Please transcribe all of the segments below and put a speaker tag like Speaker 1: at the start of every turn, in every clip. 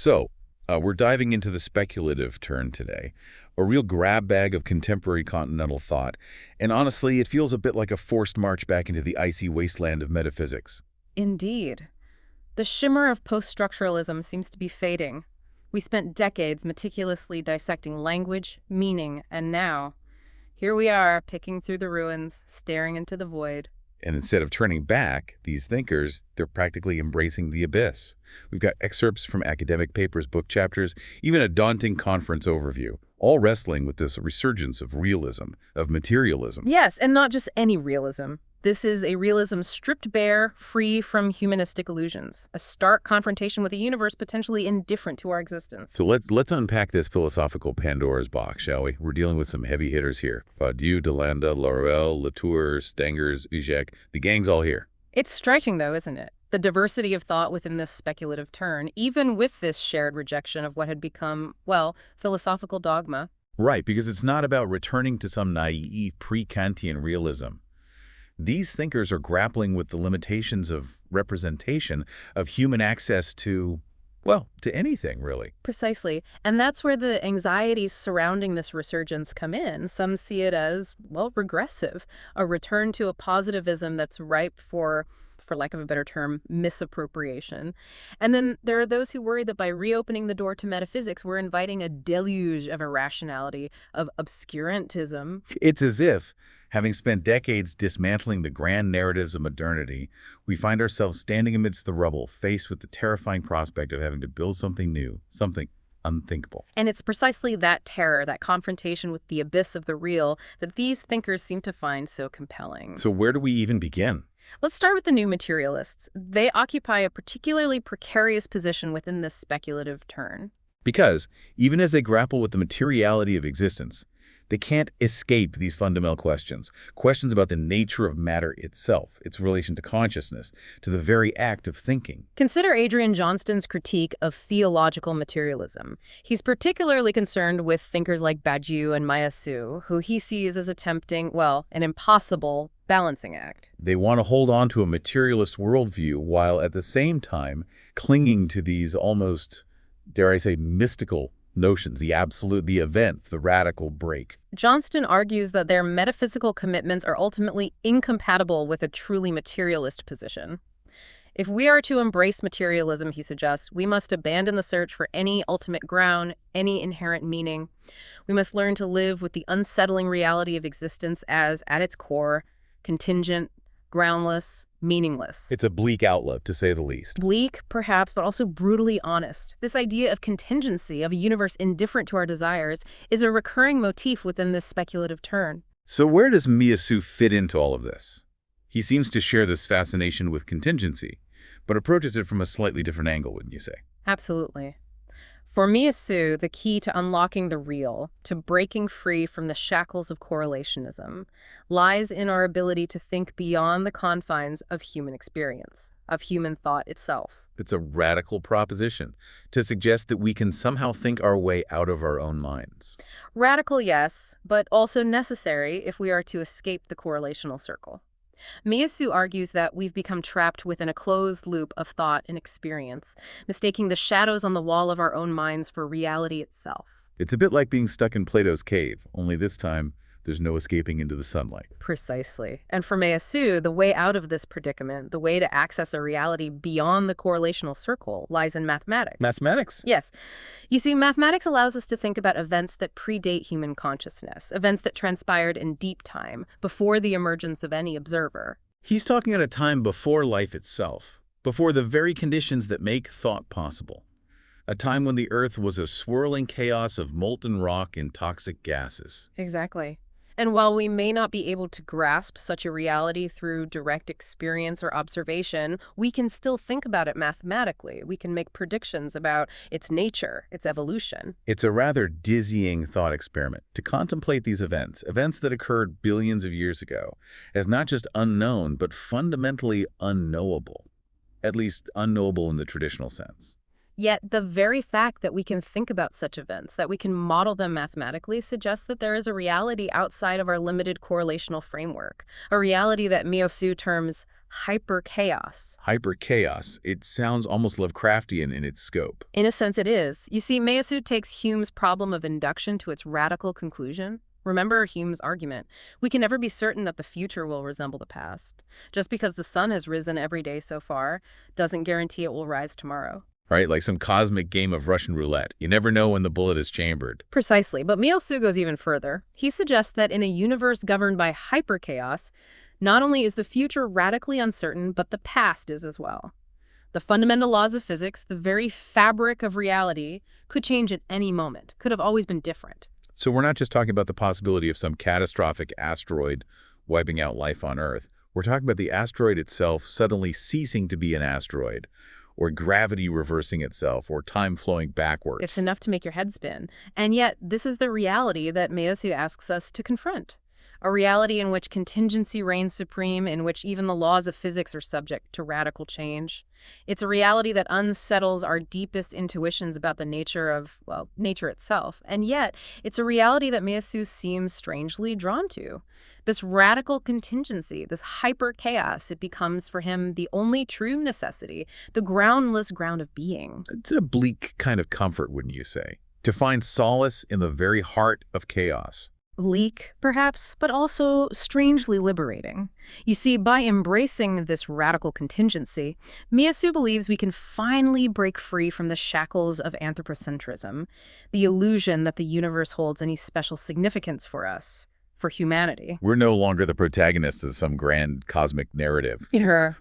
Speaker 1: So, we're diving into the speculative turn today, a real grab bag of contemporary continental thought, and honestly, it feels a bit like a forced march back into the icy wasteland of metaphysics.
Speaker 2: Indeed. The shimmer of post-structuralism seems to be fading. We spent decades meticulously dissecting language, meaning, and now, here we are, picking through the ruins, staring into the void.
Speaker 1: And instead of turning back, these thinkers, they're practically embracing the abyss. We've got excerpts from academic papers, book chapters, even a daunting conference overview, all wrestling with this resurgence of realism, of materialism.
Speaker 2: Yes, and not just any realism. This is a realism stripped bare, free from humanistic illusions, a stark confrontation with a universe potentially indifferent to our existence.
Speaker 1: So let's unpack this philosophical Pandora's box, shall we? We're dealing with some heavy hitters here. Badiou, Delanda, Laruelle, Latour, Stengers, Zizek, the gang's all here.
Speaker 2: It's striking, though, isn't it? The diversity of thought within this speculative turn, even with this shared rejection of what had become, well, philosophical dogma.
Speaker 1: Right, because it's not about returning to some naive pre-Kantian realism. These thinkers are grappling with the limitations of representation, of human access to, well, to anything, really.
Speaker 2: Precisely. And that's where the anxieties surrounding this resurgence come in. Some see it as, well, regressive, a return to a positivism that's ripe for lack of a better term, misappropriation. And then there are those who worry that by reopening the door to metaphysics, we're inviting a deluge of irrationality, of obscurantism.
Speaker 1: It's as if, having spent decades dismantling the grand narratives of modernity, we find ourselves standing amidst the rubble, faced with the terrifying prospect of having to build something new, something unthinkable.
Speaker 2: And it's precisely that terror, that confrontation with the abyss of the real, that these thinkers seem to find so compelling.
Speaker 1: So where do we even begin?
Speaker 2: Let's start with the new materialists. They occupy a particularly precarious position within this speculative turn.
Speaker 1: Because even as they grapple with the materiality of existence, they can't escape these fundamental questions. Questions about the nature of matter itself, its relation to consciousness, to the very act of thinking.
Speaker 2: Consider Adrian Johnston's critique of theological materialism. He's particularly concerned with thinkers like Badiou and Maya Su, who he sees as attempting, well, an impossible balancing act.
Speaker 1: They want to hold on to a materialist worldview while at the same time clinging to these almost, dare I say, mystical notions, the absolute, the event, the radical break.
Speaker 2: Johnston argues that their metaphysical commitments are ultimately incompatible with a truly materialist position. If we are to embrace materialism, he suggests, we must abandon the search for any ultimate ground, any inherent meaning. We must learn to live with the unsettling reality of existence as, at its core, contingent, groundless, meaningless.
Speaker 1: It's a bleak outlook, to say the least.
Speaker 2: Bleak, perhaps, but also brutally honest. This idea of contingency, of a universe indifferent to our desires, is a recurring motif within this speculative turn.
Speaker 1: So where does Miyasu fit into all of this? He seems to share this fascination with contingency, but approaches it from a slightly different angle, wouldn't you say?
Speaker 2: Absolutely. For Miyasu, the key to unlocking the real, to breaking free from the shackles of correlationism, lies in our ability to think beyond the confines of human experience, of human thought itself.
Speaker 1: It's a radical proposition to suggest that we can somehow think our way out of our own minds.
Speaker 2: Radical, yes, but also necessary if we are to escape the correlational circle. Miyasu argues that we've become trapped within a closed loop of thought and experience, mistaking the shadows on the wall of our own minds for reality itself.
Speaker 1: It's a bit like being stuck in Plato's cave, only this time there's no escaping into the sunlight.
Speaker 2: Precisely. And for Miyasu, the way out of this predicament, the way to access a reality beyond the correlational circle, lies in mathematics.
Speaker 1: Mathematics?
Speaker 2: Yes. You see, mathematics allows us to think about events that predate human consciousness, events that transpired in deep time, before the emergence of any observer.
Speaker 1: He's talking at a time before life itself, before the very conditions that make thought possible. A time when the Earth was a swirling chaos of molten rock and toxic gases.
Speaker 2: Exactly. And while we may not be able to grasp such a reality through direct experience or observation, we can still think about it mathematically. We can make predictions about its nature, its evolution.
Speaker 1: It's a rather dizzying thought experiment to contemplate these events that occurred billions of years ago, as not just unknown, but fundamentally unknowable. At least unknowable in the traditional sense.
Speaker 2: Yet the very fact that we can think about such events, that we can model them mathematically, suggests that there is a reality outside of our limited correlational framework, a reality that Miyasu terms hyper-chaos.
Speaker 1: Hyper-chaos. It sounds almost Lovecraftian in its scope.
Speaker 2: In a sense, it is. You see, Meillassoux takes Hume's problem of induction to its radical conclusion. Remember Hume's argument. We can never be certain that the future will resemble the past. Just because the sun has risen every day so far doesn't guarantee it will rise tomorrow.
Speaker 1: Right? Like some cosmic game of Russian roulette. You never know when the bullet is chambered.
Speaker 2: Precisely, but Meillassoux goes even further. He suggests that in a universe governed by hyper-chaos, not only is the future radically uncertain, but the past is as well. The fundamental laws of physics, the very fabric of reality, could change at any moment, could have always been different.
Speaker 1: So we're not just talking about the possibility of some catastrophic asteroid wiping out life on Earth. We're talking about the asteroid itself suddenly ceasing to be an asteroid, or gravity reversing itself, or time flowing backwards.
Speaker 2: It's enough to make your head spin. And yet, this is the reality that Meillassoux asks us to confront. A reality in which contingency reigns supreme, in which even the laws of physics are subject to radical change. It's a reality that unsettles our deepest intuitions about the nature of, well, nature itself. And yet, it's a reality that Meillassoux seems strangely drawn to. This radical contingency, this hyper-chaos, it becomes for him the only true necessity, the groundless ground of being.
Speaker 1: It's a bleak kind of comfort, wouldn't you say? To find solace in the very heart of chaos.
Speaker 2: Bleak, perhaps, but also strangely liberating. You see, by embracing this radical contingency, Meillassoux believes we can finally break free from the shackles of anthropocentrism, the illusion that the universe holds any special significance for us, for humanity.
Speaker 1: We're no longer the protagonists of some grand cosmic narrative.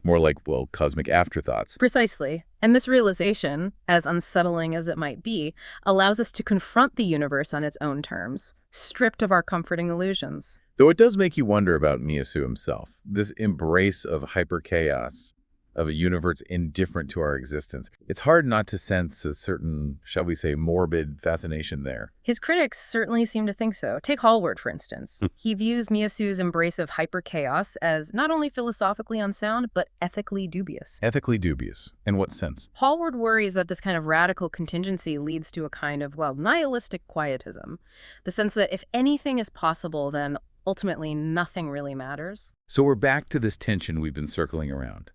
Speaker 1: More like, well, cosmic afterthoughts.
Speaker 2: Precisely. And this realization, as unsettling as it might be, allows us to confront the universe on its own terms, stripped of our comforting illusions.
Speaker 1: Though it does make you wonder about Meillassoux himself. This embrace of hyper-chaos, of a universe indifferent to our existence. It's hard not to sense a certain, shall we say, morbid fascination there.
Speaker 2: His critics certainly seem to think so. Take Hallward, for instance. He views Meillassoux' embrace of hyper-chaos as not only philosophically unsound, but ethically dubious.
Speaker 1: Ethically dubious? In what sense?
Speaker 2: Hallward worries that this kind of radical contingency leads to a kind of, well, nihilistic quietism. The sense that if anything is possible, then ultimately nothing really matters.
Speaker 1: So we're back to this tension we've been circling around.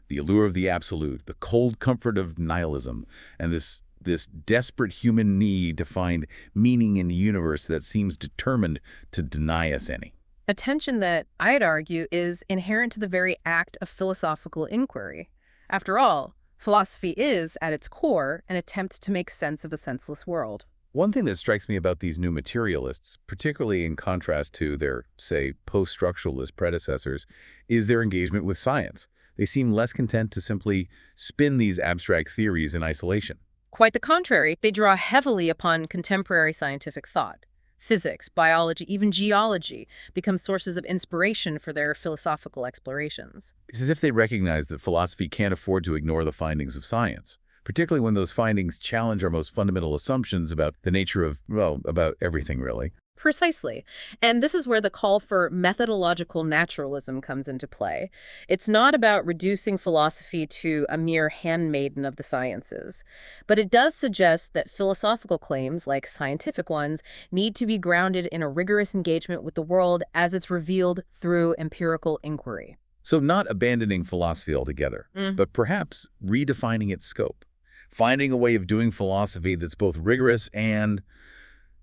Speaker 1: The allure of the absolute, the cold comfort of nihilism, and this desperate human need to find meaning in a universe that seems determined to deny us any.
Speaker 2: A tension that, I'd argue, is inherent to the very act of philosophical inquiry. After all, philosophy is, at its core, an attempt to make sense of a senseless world.
Speaker 1: One thing that strikes me about these new materialists, particularly in contrast to their, say, post-structuralist predecessors, is their engagement with science. They seem less content to simply spin these abstract theories in isolation.
Speaker 2: Quite the contrary. They draw heavily upon contemporary scientific thought. Physics, biology, even geology become sources of inspiration for their philosophical explorations.
Speaker 1: It's as if they recognize that philosophy can't afford to ignore the findings of science, particularly when those findings challenge our most fundamental assumptions about the nature of, well, about everything, really.
Speaker 2: Precisely. And this is where the call for methodological naturalism comes into play. It's not about reducing philosophy to a mere handmaiden of the sciences, but it does suggest that philosophical claims, like scientific ones, need to be grounded in a rigorous engagement with the world as it's revealed through empirical inquiry.
Speaker 1: So not abandoning philosophy altogether, but perhaps redefining its scope, finding a way of doing philosophy that's both rigorous and,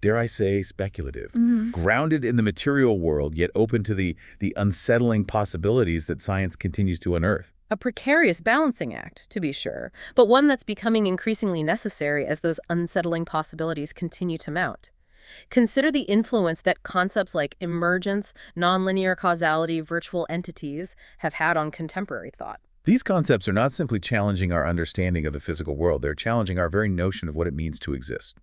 Speaker 1: dare I say, speculative, grounded in the material world, yet open to the unsettling possibilities that science continues to unearth.
Speaker 2: A precarious balancing act, to be sure, but one that's becoming increasingly necessary as those unsettling possibilities continue to mount. Consider the influence that concepts like emergence, nonlinear causality, virtual entities have had on contemporary thought.
Speaker 1: These concepts are not simply challenging our understanding of the physical world, they're challenging our very notion of what it means to exist.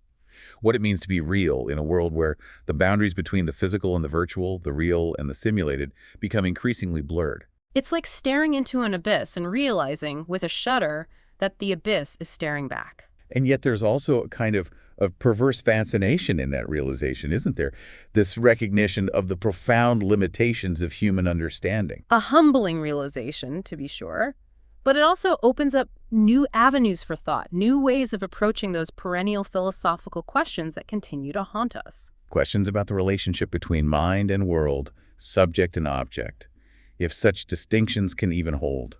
Speaker 1: What it means to be real in a world where the boundaries between the physical and the virtual, the real and the simulated, become increasingly blurred.
Speaker 2: It's like staring into an abyss and realizing, with a shudder, that the abyss is staring back.
Speaker 1: And yet there's also a kind of perverse fascination in that realization, isn't there? This recognition of the profound limitations of human understanding.
Speaker 2: A humbling realization, to be sure. But it also opens up new avenues for thought, new ways of approaching those perennial philosophical questions that continue to haunt us.
Speaker 1: Questions about the relationship between mind and world, subject and object. if such distinctions can even hold.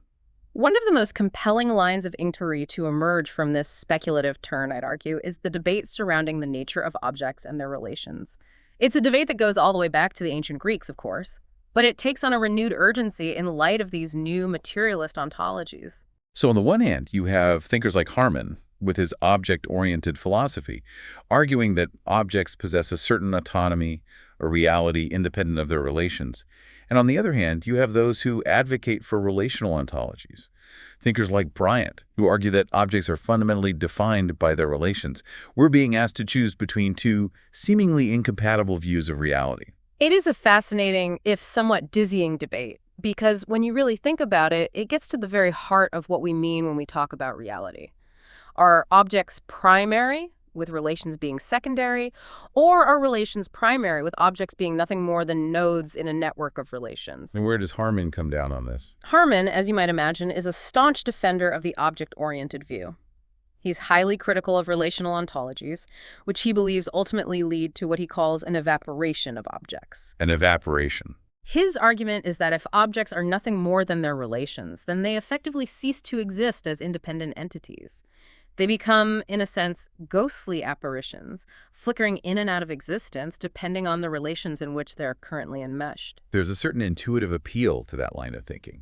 Speaker 2: One of the most compelling lines of inquiry to emerge from this speculative turn, I'd argue, is the debate surrounding the nature of objects and their relations. It's a debate that goes all the way back to the ancient Greeks, of course, but it takes on a renewed urgency in light of these new materialist ontologies.
Speaker 1: So on the one hand, you have thinkers like Harman, with his object-oriented philosophy, arguing that objects possess a certain autonomy or reality independent of their relations. And on the other hand, you have those who advocate for relational ontologies. Thinkers like Bryant, who argue that objects are fundamentally defined by their relations. We're being asked to choose between two seemingly incompatible views of reality.
Speaker 2: It is a fascinating, if somewhat dizzying debate, because when you really think about it, it gets to the very heart of what we mean when we talk about reality. Are objects primary, with relations being secondary, or are relations primary, with objects being nothing more than nodes in a network of relations?
Speaker 1: And where does Harman come down on this?
Speaker 2: Harman, as you might imagine, is a staunch defender of the object-oriented view. He's highly critical of relational ontologies, which he believes ultimately lead to what he calls an evaporation of objects.
Speaker 1: An evaporation.
Speaker 2: His argument is that if objects are nothing more than their relations, then they effectively cease to exist as independent entities. They become, in a sense, ghostly apparitions, flickering in and out of existence depending on the relations in which they're currently enmeshed.
Speaker 1: There's a certain intuitive appeal to that line of thinking.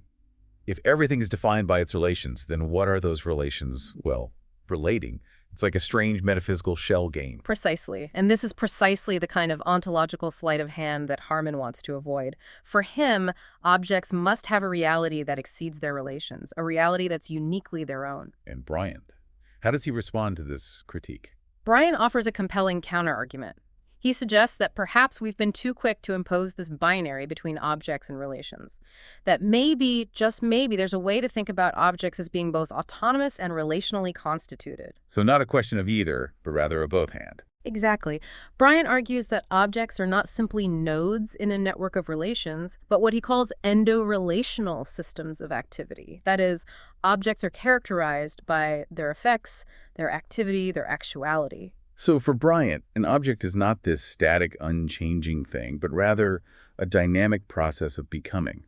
Speaker 1: If everything is defined by its relations, then what are those relations, well, relating? It's like a strange metaphysical shell game.
Speaker 2: Precisely. And this is precisely the kind of ontological sleight of hand that Harman wants to avoid. For him, objects must have a reality that exceeds their relations, a reality that's uniquely their own.
Speaker 1: And Bryant, how does he respond to this critique?
Speaker 2: Bryant offers a compelling counterargument. He suggests that perhaps we've been too quick to impose this binary between objects and relations. That maybe, just maybe, there's a way to think about objects as being both autonomous and relationally constituted.
Speaker 1: So not a question of either, but rather a both hand.
Speaker 2: Exactly. Bryant argues that objects are not simply nodes in a network of relations, but what he calls endo-relational systems of activity. That is, objects are characterized by their effects, their activity, their actuality.
Speaker 1: So for Bryant, an object is not this static, unchanging thing, but rather a dynamic process of becoming,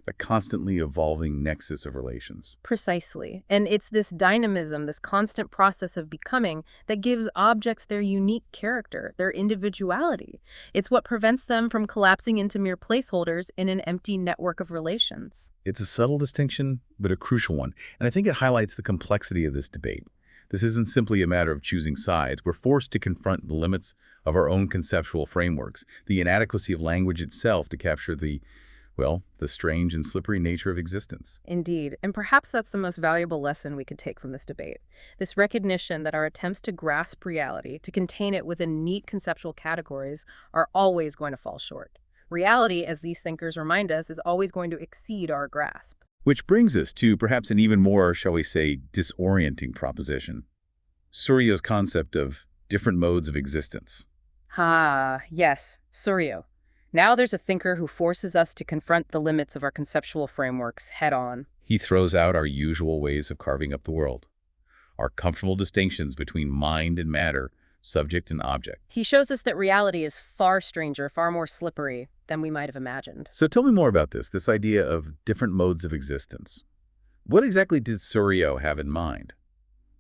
Speaker 1: a constantly evolving nexus of relations.
Speaker 2: Precisely. And it's this dynamism, this constant process of becoming, that gives objects their unique character, their individuality. It's what prevents them from collapsing into mere placeholders in an empty network of relations.
Speaker 1: It's a subtle distinction, but a crucial one, and I think it highlights the complexity of this debate. This isn't simply a matter of choosing sides. We're forced to confront the limits of our own conceptual frameworks, the inadequacy of language itself to capture the strange and slippery nature of existence.
Speaker 2: Indeed, and perhaps that's the most valuable lesson we could take from this debate. This recognition that our attempts to grasp reality, to contain it within neat conceptual categories, are always going to fall short. Reality, as these thinkers remind us, is always going to exceed our grasp.
Speaker 1: Which brings us to perhaps an even more, shall we say, disorienting proposition. Suryo's concept of different modes of existence.
Speaker 2: Ah, yes, Suryo. Now there's a thinker who forces us to confront the limits of our conceptual frameworks head-on.
Speaker 1: He throws out our usual ways of carving up the world, our comfortable distinctions between mind and matter, subject and object.
Speaker 2: He shows us that reality is far stranger, far more slippery than we might have imagined.
Speaker 1: So tell me more about this idea of different modes of existence. What exactly did Suryo have in mind?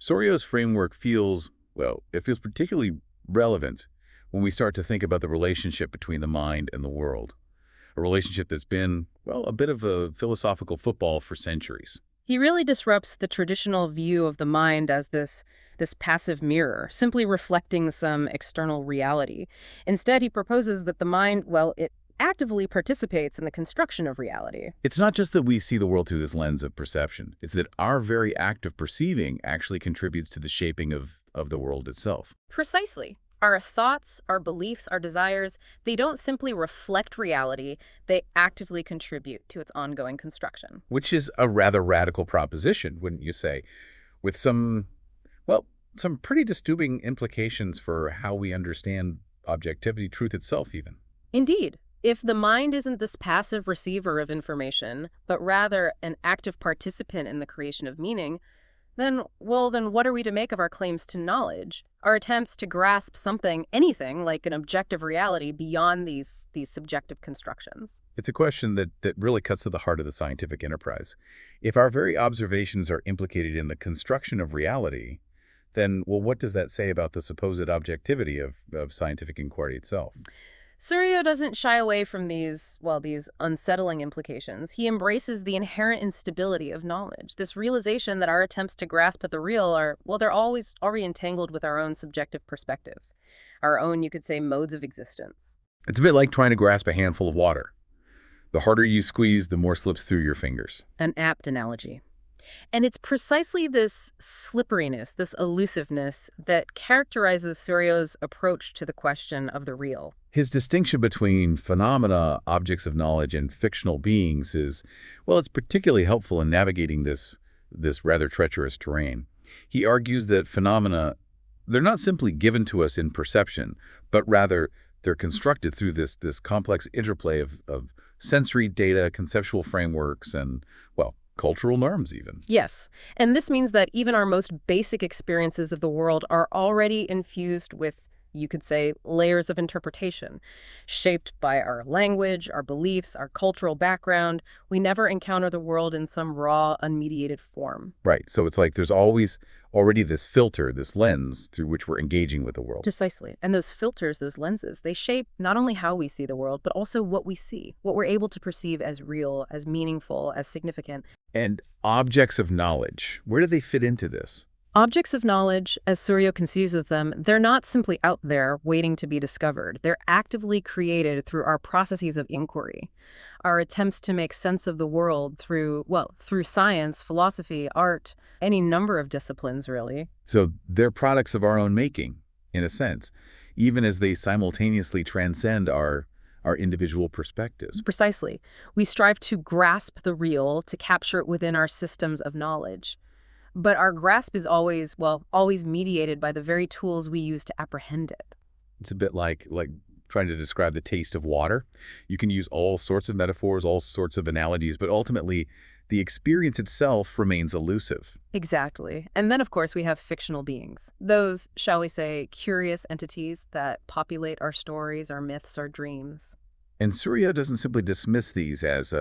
Speaker 1: Suryo's framework feels particularly relevant when we start to think about the relationship between the mind and the world, a relationship that's been, a bit of a philosophical football for centuries.
Speaker 2: He really disrupts the traditional view of the mind as this passive mirror, simply reflecting some external reality. Instead, he proposes that the mind, it actively participates in the construction of reality.
Speaker 1: It's not just that we see the world through this lens of perception. It's that our very act of perceiving actually contributes to the shaping of the world itself.
Speaker 2: Precisely. Our thoughts, our beliefs, our desires, they don't simply reflect reality, they actively contribute to its ongoing construction.
Speaker 1: Which is a rather radical proposition, wouldn't you say? With some pretty disturbing implications for how we understand objectivity, truth itself even.
Speaker 2: Indeed. If the mind isn't this passive receiver of information, but rather an active participant in the creation of meaning, Then what are we to make of our claims to knowledge? Our attempts to grasp something, anything, like an objective reality beyond these subjective constructions?
Speaker 1: It's a question that really cuts to the heart of the scientific enterprise. If our very observations are implicated in the construction of reality, then, well, what does that say about the supposed objectivity of scientific inquiry itself?
Speaker 2: Suryo doesn't shy away from these unsettling implications. He embraces the inherent instability of knowledge, this realization that our attempts to grasp at the real they're always already entangled with our own subjective perspectives, our own, you could say, modes of existence.
Speaker 1: It's a bit like trying to grasp a handful of water. The harder you squeeze, the more slips through your fingers.
Speaker 2: An apt analogy. And it's precisely this slipperiness, this elusiveness, that characterizes Suryo's approach to the question of the real.
Speaker 1: His distinction between phenomena, objects of knowledge, and fictional beings is, well, it's particularly helpful in navigating this rather treacherous terrain. He argues that phenomena, they're not simply given to us in perception, but rather they're constructed through this complex interplay of sensory data, conceptual frameworks, and, well, cultural norms even.
Speaker 2: Yes, and this means that even our most basic experiences of the world are already infused with, you could say, layers of interpretation, shaped by our language, our beliefs, our cultural background. We never encounter the world in some raw, unmediated form.
Speaker 1: Right, so it's like there's always already this filter, this lens through which we're engaging with the world.
Speaker 2: Precisely. And those filters, those lenses, they shape not only how we see the world, but also what we see, what we're able to perceive as real, as meaningful, as significant.
Speaker 1: And objects of knowledge, where do they fit into this?
Speaker 2: Objects of knowledge, as Suryo conceives of them, they're not simply out there waiting to be discovered. They're actively created through our processes of inquiry, our attempts to make sense of the world through science, philosophy, art, any number of disciplines, really.
Speaker 1: So they're products of our own making, in a sense, even as they simultaneously transcend our individual perspectives.
Speaker 2: Precisely. We strive to grasp the real, to capture it within our systems of knowledge. But our grasp is always mediated by the very tools we use to apprehend it.
Speaker 1: It's a bit like trying to describe the taste of water. You can use all sorts of metaphors, all sorts of analogies, but ultimately the experience itself remains elusive.
Speaker 2: Exactly. And then, of course, we have fictional beings. Those, shall we say, curious entities that populate our stories, our myths, our dreams.
Speaker 1: And Surya doesn't simply dismiss these as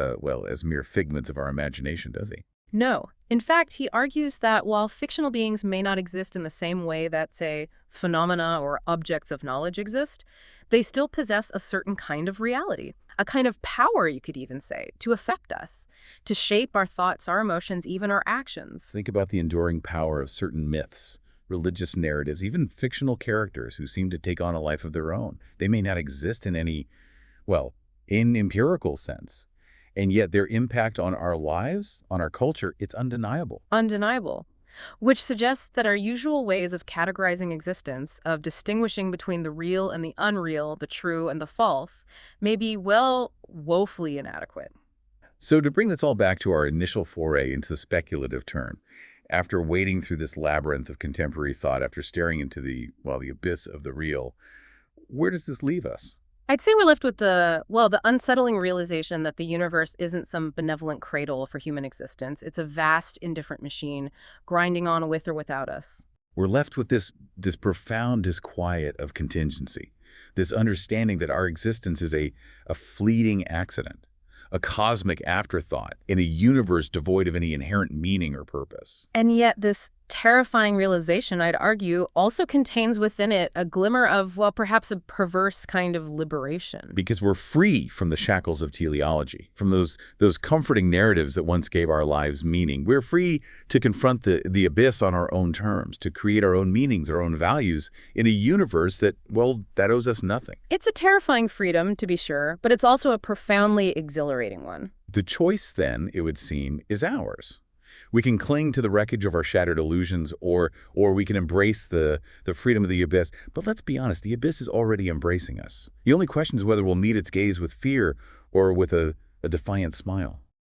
Speaker 1: mere figments of our imagination, does he?
Speaker 2: No. In fact, he argues that while fictional beings may not exist in the same way that, say, phenomena or objects of knowledge exist, they still possess a certain kind of reality, a kind of power, you could even say, to affect us, to shape our thoughts, our emotions, even our actions.
Speaker 1: Think about the enduring power of certain myths, religious narratives, even fictional characters who seem to take on a life of their own. They may not exist in any, in empirical sense. And yet their impact on our lives, on our culture, it's undeniable.
Speaker 2: Undeniable. Which suggests that our usual ways of categorizing existence, of distinguishing between the real and the unreal, the true and the false, may be, woefully inadequate.
Speaker 1: So to bring this all back to our initial foray into the speculative turn, after wading through this labyrinth of contemporary thought, after staring into the abyss of the real, where does this leave us?
Speaker 2: I'd say we're left with the unsettling realization that the universe isn't some benevolent cradle for human existence. It's a vast, indifferent machine, grinding on with or without us.
Speaker 1: We're left with this profound disquiet of contingency, this understanding that our existence is a fleeting accident, a cosmic afterthought in a universe devoid of any inherent meaning or purpose.
Speaker 2: And yet this terrifying realization, I'd argue, also contains within it a glimmer of, perhaps a perverse kind of liberation.
Speaker 1: Because we're free from the shackles of teleology, from those comforting narratives that once gave our lives meaning. We're free to confront the abyss on our own terms, to create our own meanings, our own values in a universe that owes us nothing.
Speaker 2: It's a terrifying freedom, to be sure, but it's also a profoundly exhilarating one.
Speaker 1: The choice, then, it would seem, is ours. We can cling to the wreckage of our shattered illusions, or we can embrace the freedom of the abyss. But let's be honest, the abyss is already embracing us. The only question is whether we'll meet its gaze with fear or with a defiant smile.